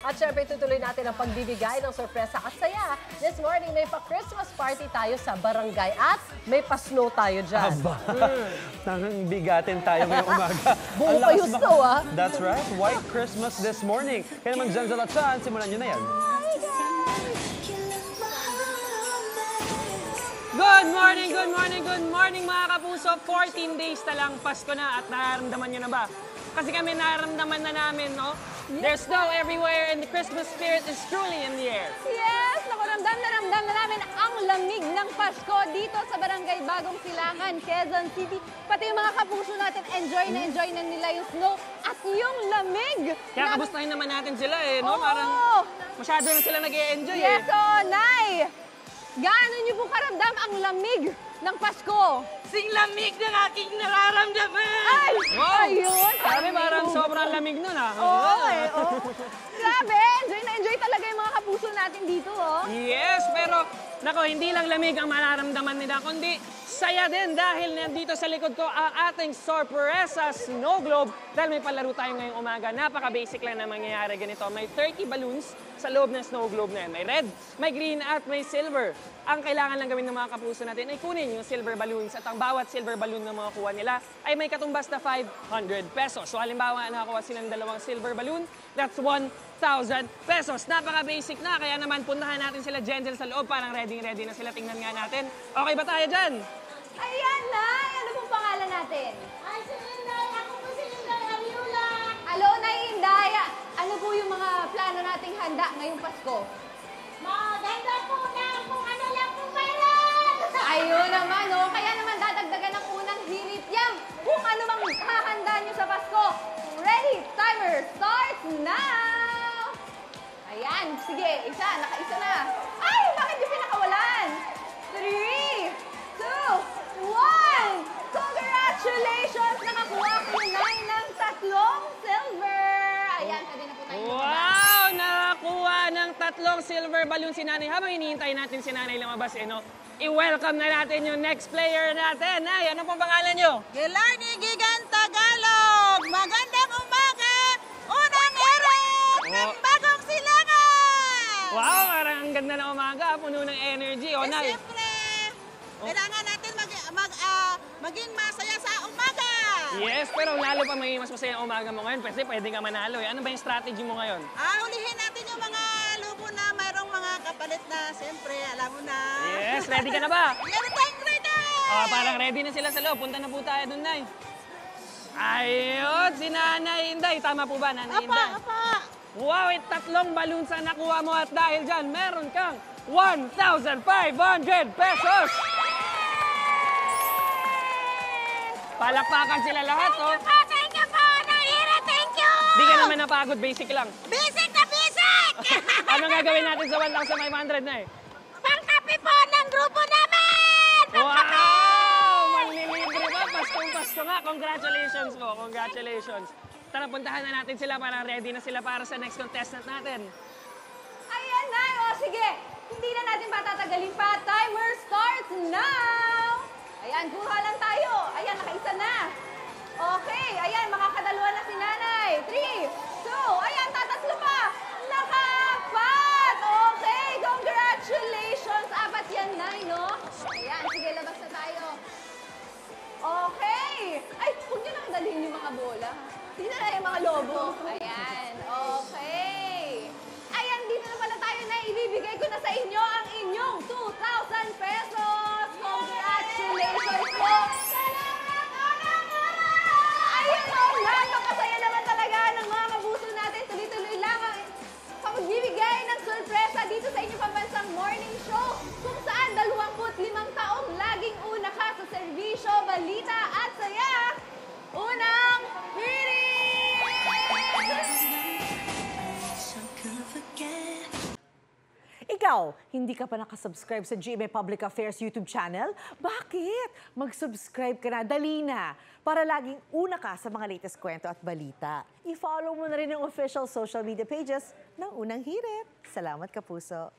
At syempre, tutuloy natin ang pagbibigay ng sorpresa at saya. This morning, may pa-Christmas party tayo sa barangay at may pa-snow tayo dyan. Aba, tangang bigatin tayo ngayong umaga. Buo pa yung snow, ah. That's right, White Christmas this morning. Kaya naman dyan at saan, simulan nyo na yan. Good morning, good morning, good morning mga kapuso. 14 days na lang Pasko na at nararamdaman nyo na ba? Kasi kami nararamdaman na namin, no? There's snow everywhere and the Christmas spirit is truly in the air. Yes! Naku, ramdam na namin ang lamig ng Pasko dito sa Barangay Bagong Silangan, Quezon City. Pati yung mga kapuso natin, enjoy na nila yung snow at yung lamig. Kaya kamustahin naman natin sila eh, no? Oo. Parang masyado na sila nag-e-enjoy Yes, eh. oh, Nay! Gaano niyo po karamdam ang lamig ng Pasko? Sing lamig ng aking nararamdaman! Ay! Wow! Ayun! Sabi parang sobrang lamig nun ah. Oo, Grabe! Enjoy na enjoy talaga yung mga kapuso natin dito, oh. Yes, pero nako, hindi lang lamig ang mararamdaman nila, kundi saya din dahil nandito sa likod ko ang ating sorpresa snow globe. Dahil may palaro tayo ngayong umaga. Napaka-basic lang na mangyayari ganito. May 30 balloons sa loob ng snow globe na yan. May red, may green at may silver. Ang kailangan lang gawin ng mga kapuso natin ay kunin yung silver balloons at ang bawat silver balloon na makukuha nila ay may katumbas na 500 pesos. So halimbawa, nakakuha silang dalawang silver balloon, that's 1,000 pesos. Napaka-basic na, kaya naman puntahan natin sila Jensel sa loob. Parang ready na sila. Tingnan nga natin. Okay ba tayo dyan? Ayan, Nay! Ano pong pangalan natin? Ay, si Inday! Ako po si Inday Ariola! Hello, Nay Inday! Ano po yung mga plano nating handa ngayong Pasko? Maganda po na kung ano lang po meron! Ayun naman, oh. Kaya naman dadagdagan ng unang hirit yan. Kung ano mang hahanda nyo sa Pasko. Ready? Timer starts now! Ayan, sige. Nakaisa na. Ay, bakit yung pinakawalan? 3, 2, 1! Congratulations! Nakakuha ko ng 3 silver! Ayan, pwede na po tayo. Wow! Nakakuha ng 3 silver balloon si Nanay. Habang hinihintay natin si Nanay lumabas, i-welcome na natin yung next player natin. Nay, ano pong pangalan nyo? Gilarni Gigan Tagalog! Magandang umaga! Unang erot ng Bagong Silangan! Wow, parang ang ganda ng umaga. Puno ng energy. O, Nay. Siyempre, kailangan natin maging masaya sa umaga! Yes, pero lalo pa maging mas masaya ang umaga mo ngayon. Pwede ka manalo eh. Ano ba yung strategy mo ngayon? Hulihin natin yung mga lupo na mayroong mga kapalit na, siyempre, alam mo na. Yes, ready ka na ba? Meron tayong ready! Parang ready na sila sa loob. Punta na po tayo dun, Nay. Ayun, si Nanay Inday. Tama po ba, Nanay Inday? Apa! Wow, 3 balloons ang nakuha mo at dahil dyan, meron kang 1,500 pesos! Palakpakan sila lahat, oh. Thank you po! Nahira, thank you! Di ka naman napagod, basic lang. Basic na basic! Anong gagawin natin sa 1,500 na eh? Pangkapi po ng grupo namin! Wow! Manlilibre pa, Paskong-Pasko nga. Congratulations po, congratulations. Tara, puntahan na natin sila para ready na sila para sa next contestant natin. Ayan, Nay! O, sige. Hindi na natin patatagalin pa. Timer starts now! Ayan, kuha lang tayo. Ayan, nakaisa na. Okay, ayan, makakadalawa na si Nanay. 3, 2, ayan, tatatlo pa. Nakapat! Okay, congratulations. 4 yan, Nay, no? Ayan, sige, labas na tayo. Okay. Ay, huwag nyo nang dalhin yung mga bola. Tingnan na yung mga lobo. Ayan, okay. Ayan, dito na pala tayo na ibibigay ko na sa inyo ang inyong 2,000 pesos. Congratulations po. Ayun o, napakasaya naman talaga ng mga kapuso natin. Tuloy-tuloy lang ang pagbibigay ng sorpresa dito sa inyong pambansang morning show kung saan 25 taong laging una ka sa serbisyo, balita at saya. Unang hirit! Ikaw, hindi ka pa nakasubscribe sa GMA Public Affairs YouTube channel? Bakit? Mag-subscribe ka na, dali na, para laging una ka sa mga latest kwento at balita. I-follow mo na rin ang official social media pages ng Unang Hirit. Salamat, Kapuso!